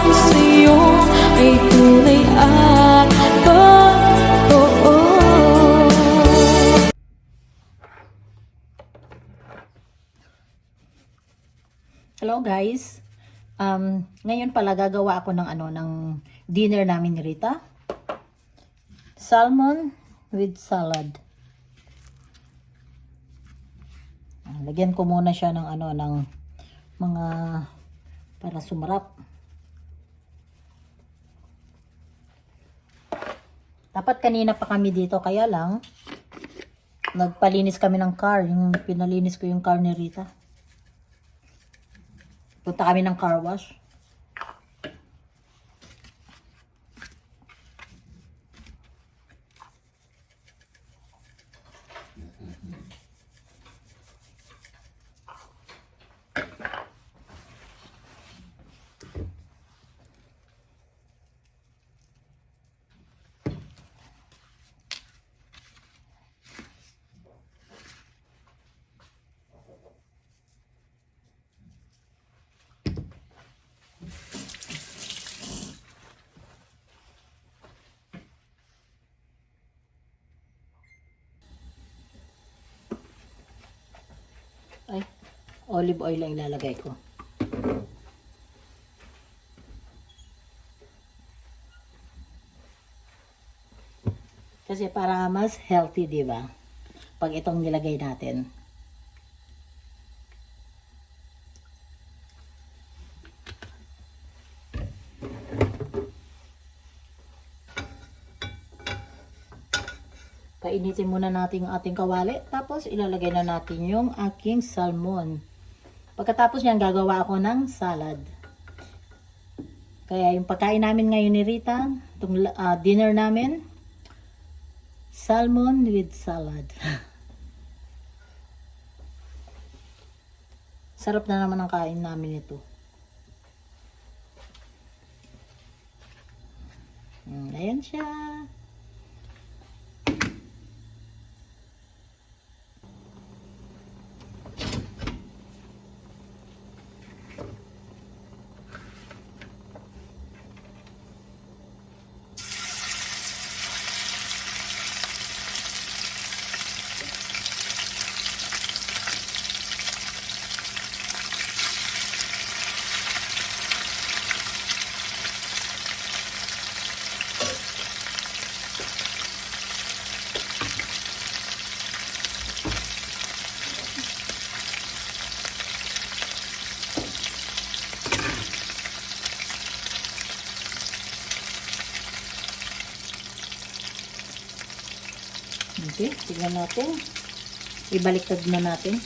sa'yo ay tunay at totoo. Hello guys. Ngayon pala gagawa ako ng ng dinner namin ni Rita. Salmon with salad. Lagyan ko muna siya ng ng mga para sumarap. Dapat kanina pa kami dito, kaya lang nagpalinis kami ng car, yung pinalinis ko yung car ni Rita. Punta kami ng car wash. Ay, olive oil lang ilalagay ko. Kasi para mas healthy, 'di ba? Pag itong nilagay natin. Painitin muna natin yung ating kawali. Tapos ilalagay na natin yung aking salmon. Pagkatapos niyan, gagawa ako ng salad. Kaya yung pagkain namin ngayon ni Rita, itong dinner namin, salmon with salad. Sarap na naman ang kain namin ito. Ayan siya. Okay, tignan natin. Ibaliktad na natin.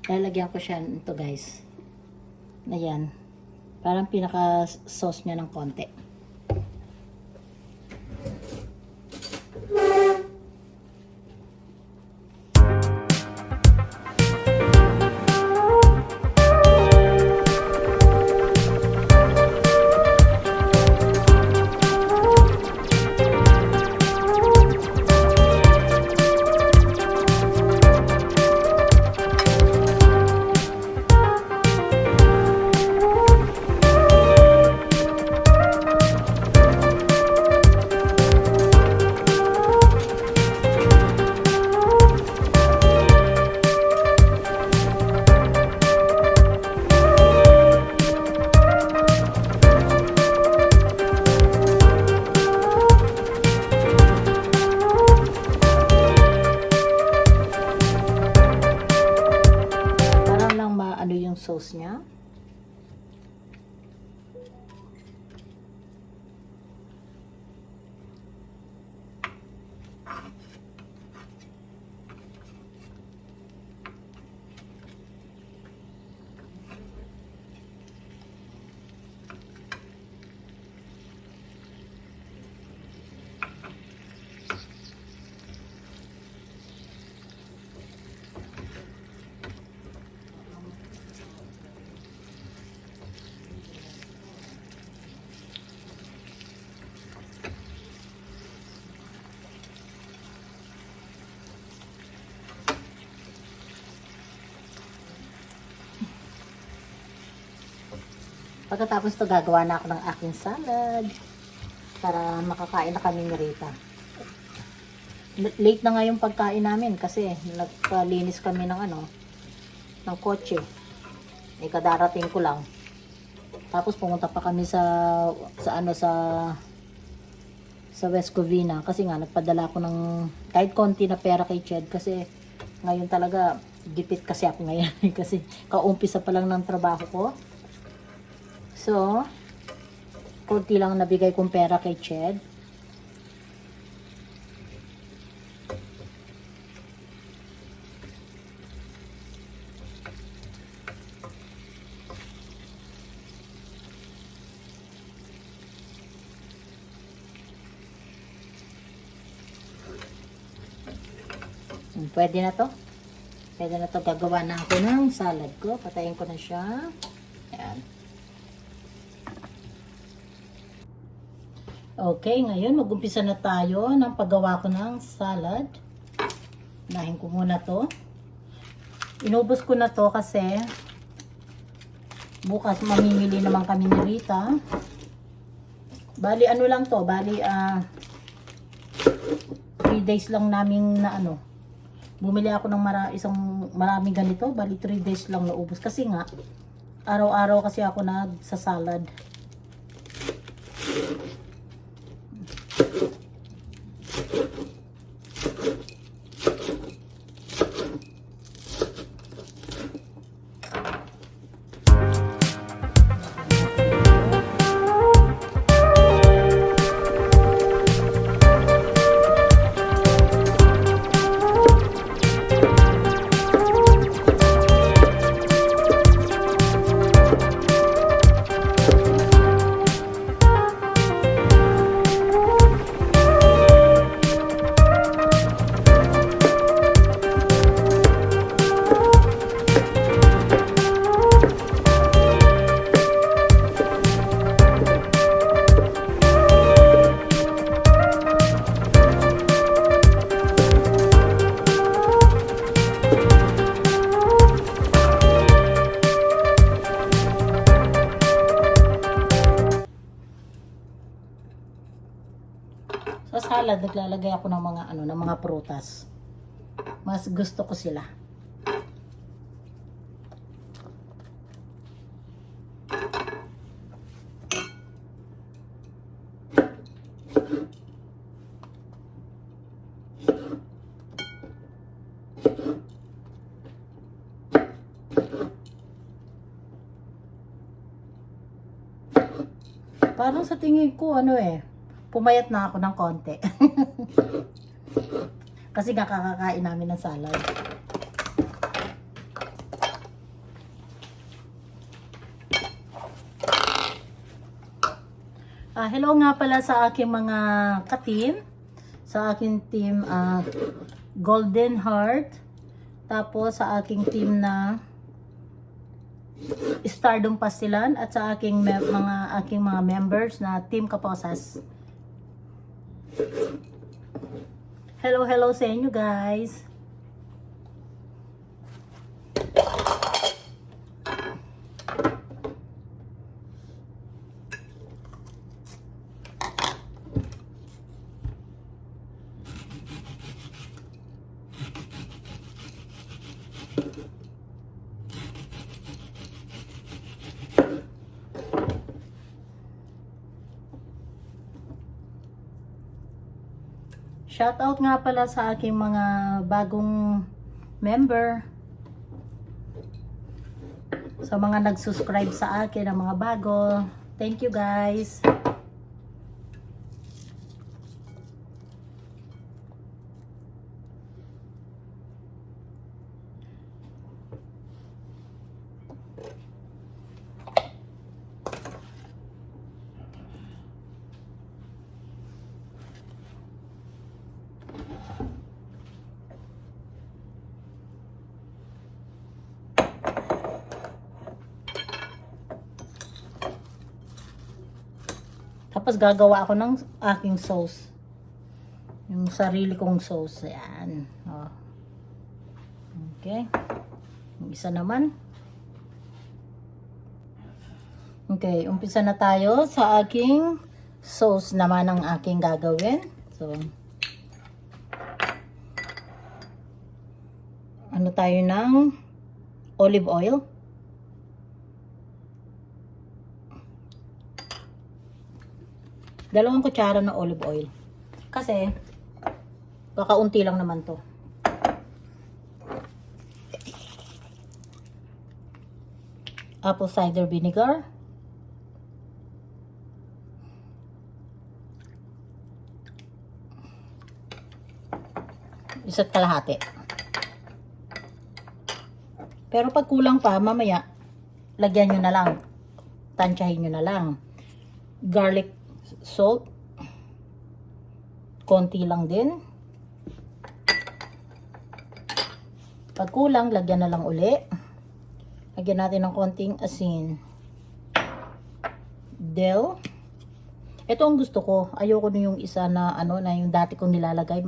Lalagyan ko siya nito guys. Ayan. Parang pinaka-sauce niya ng konti. Parang lang maano yung sauce niya. Pagkatapos to gagawa na ako ng aking salad para makakain na kami ni Rita. Late na nga yung pagkain namin kasi nagpalinis kami ng ng kotse. Kadarating ko lang. Tapos pumunta pa kami sa West Covina kasi nga nagpadala ako ng kahit konti na pera kay Ched kasi ngayon talaga gipit kasi ako ngayon kasi kaumpisa pa lang ng trabaho ko. So, konti lang nabigay kong pera kay Ched. Pwede na to. Pwede na to. Gagawa na ako ng salad ko. Patayin ko na siya. Ayan. Okay, ngayon mag-umpisa na tayo ng paggawa ko ng salad. Unahin ko muna to. Inubos ko na to kasi bukas mamimili naman kami ni Rita. Bali ano lang to, bali 3 days lang namin na bumili ako ng maraming ganito, bali 3 days lang naubos kasi nga araw-araw kasi ako nagsasalad. Sa salad, naglalagay ako ng mga prutas. Mas gusto ko sila. Parang sa tingin ko, pumayat na ako ng konti. Kasi nga kakakain namin ng salad. Hello nga pala sa aking mga ka-team. Sa aking team Golden Heart. Tapos sa aking team na Stardom Pastilan. At sa aking mga members na Team Kaposas. Hello sa inyo guys. Shoutout nga pala sa aking mga bagong member. Sa mga nag-subscribe sa akin, ang mga bago. Thank you guys. Tapos gagawa ako ng aking sauce. Yung sarili kong sauce. Ayan. Oh. Okay. Yung isa naman. Okay. Umpisa na tayo sa aking sauce naman ang aking gagawin. So, ano tayo ng olive oil. Dalawang kutsara ng olive oil. Kasi, kakaunti lang naman to. Apple cider vinegar. Isa't kalahati. Pero pag kulang pa, mamaya, lagyan nyo na lang. Tansyahin nyo na lang. Garlic salt. Konti lang din. Pag kulang, lagyan na lang uli. Lagyan natin ng konting asin. Dill. Ito ang gusto ko. Ayoko na yung isa na na yung dati kong nilalagay.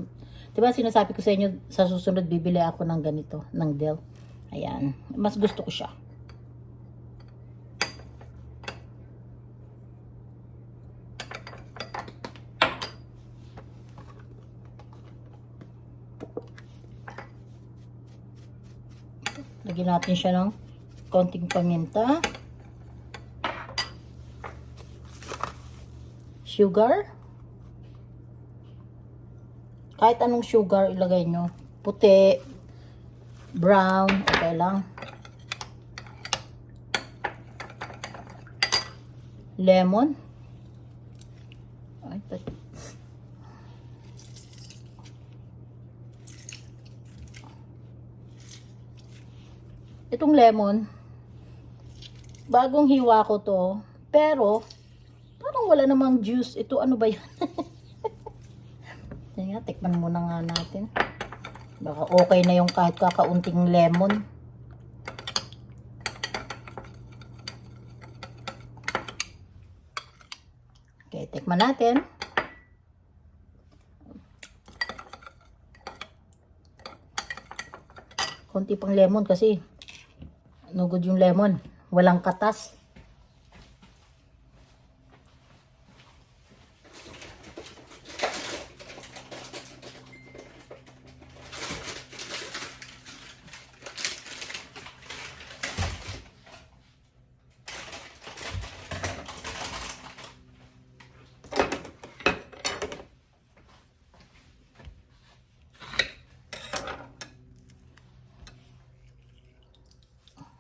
Diba sinasabi ko sa inyo, sa susunod bibili ako ng ganito, ng dill. Ayan. Mas gusto ko siya. Lagyan natin siya ng konting paminta. Sugar. Kahit anong sugar ilagay nyo. Puti, brown, okay lang. Lemon. Ay, itong lemon, bagong hiwa ko to, pero parang wala namang juice. Ito ano ba yan? Tingnan, tikman muna nga natin. Baka okay na yung kahit kakaunting lemon. Okay, tikman natin. Konti pang lemon kasi no good yung lemon. Walang katas.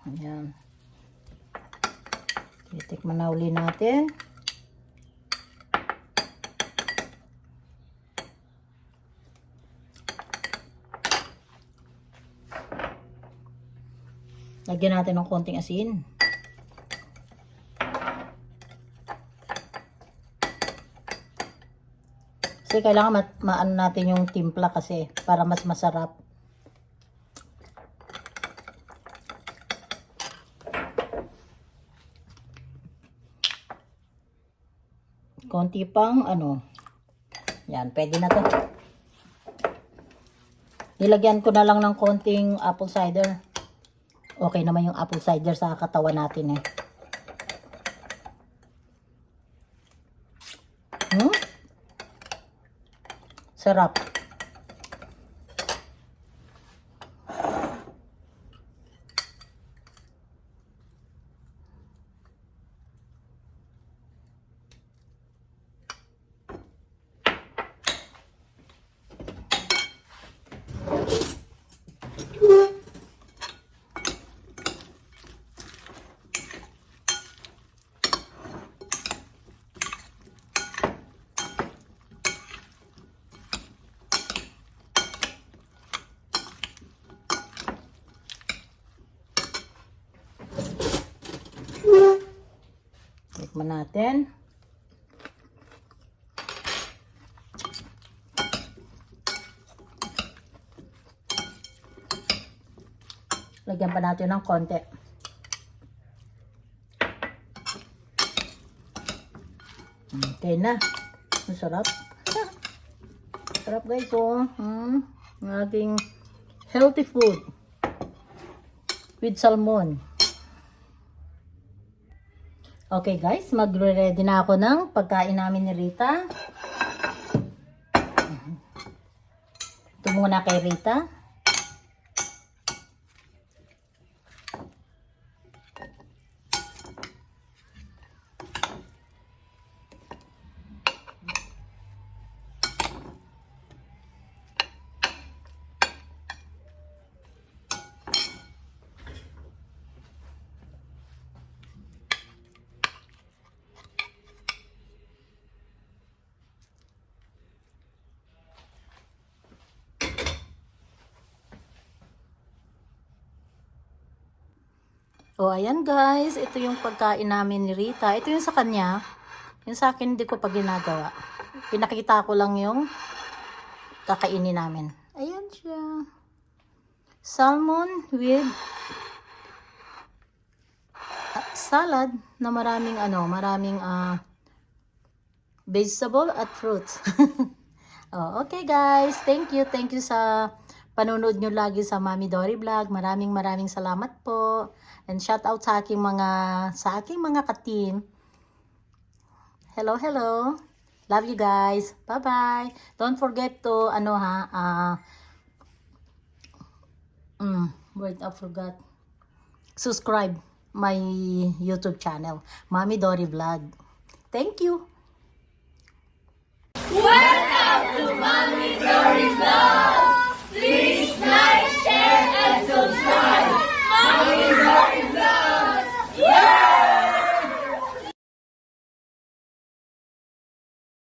Ayan. Titikman na uli natin. Lagyan natin ng konting asin. Kasi kailangan maano natin yung timpla kasi para mas masarap. Konti pang ano. Yan, pwede na to. Nilagyan ko na lang ng konting apple cider. Okay naman yung apple cider sa katawan natin eh. Sarap. Tikman natin. Lagyan pa natin ng konti. Okay na. Ang sarap. Sarap guys, oh. Ang ating healthy food with salmon. Okay guys, magre-ready na ako ng pagkain namin ni Rita. Ito muna kay Rita. O, ayan guys. Ito yung pagkain namin ni Rita. Ito yung sa kanya. Yung sa akin, hindi ko pa ginagawa. Pinakita ko lang yung kakainin namin. Ayan siya. Salmon with salad na maraming vegetable at fruits. Oh, okay guys. Thank you. Thank you sa panonood nyo lagi sa Mami Dory Vlog. Maraming salamat po. And shout out sa aking mga ka-team. Hello. Love you guys. Bye-bye. Don't forget to wait, I forgot. Subscribe my YouTube channel, Mami Dory Vlog. Thank you.